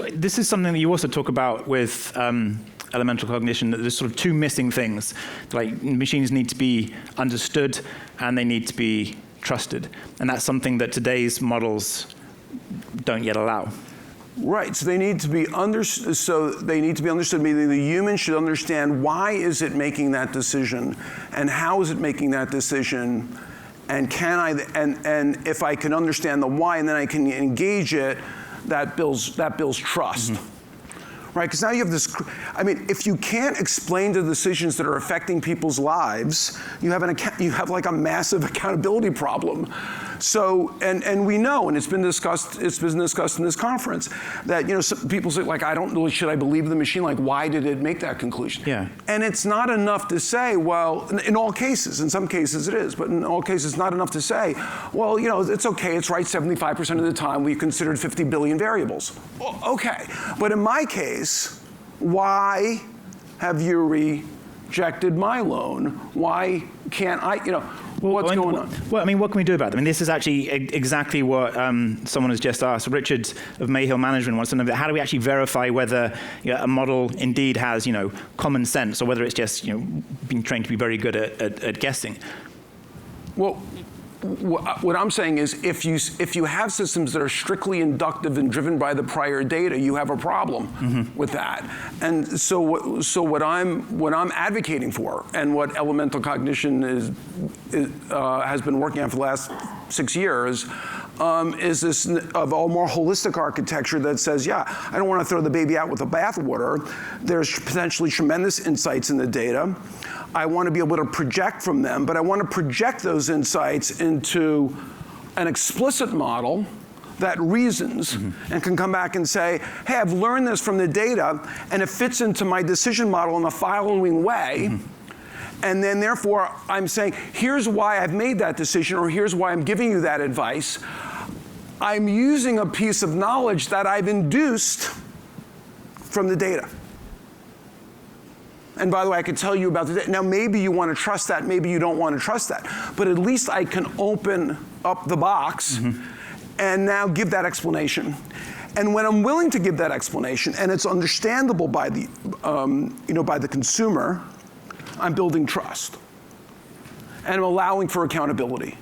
this is something that you also talk about with elemental cognition, that there's sort of two missing things. Like, machines need to be understood and they need to be trusted. And that's something that today's models don't yet allow. Right, so they need to be understood, meaning the human should understand why is it making that decision and how is it making that decision, and and if I can understand the why and then I can engage it, that builds trust. Mm-hmm. Right, because now you have this, I mean, if you can't explain the decisions that are affecting people's lives, you have like a massive accountability problem. So, and we know, and it's been discussed in this conference, that, you know, some people say, like, I don't really, should I believe the machine? Like, why did it make that conclusion? Yeah. And it's not enough to say, well, in all cases, in some cases it is, but in all cases it's not enough to say, well, you know, it's okay, it's right 75% of the time, we considered 50 billion variables. Well, okay, but in my case, why have you rejected my loan? Why can't I, you know, what's going on? Well, I mean, what can we do about it? I mean, this is actually exactly what someone has just asked. Richard of Mayhill Management wants to know, how do we actually verify whether, you know, a model indeed has, you know, common sense, or whether it's just, you know, being trained to be very good at guessing? Well, what I'm saying is, if you have systems that are strictly inductive and driven by the prior data, you have a problem with that. And so what I'm advocating for, and what Elemental Cognition has been working on for the last 6 years, is this of a more holistic architecture that says, yeah, I don't want to throw the baby out with the bathwater. There's potentially tremendous insights in the data. I want to be able to project from them, but I want to project those insights into an explicit model that reasons and can come back and say, hey, I've learned this from the data, and it fits into my decision model in the following way. And then therefore, I'm saying, here's why I've made that decision, or here's why I'm giving you that advice. I'm using a piece of knowledge that I've induced from the data. And by the way, I could tell you about the data. Now, maybe you want to trust that, maybe you don't want to trust that. But at least I can open up the box and now give that explanation. And when I'm willing to give that explanation, and it's understandable by the, by the consumer, I'm building trust. And I'm allowing for accountability.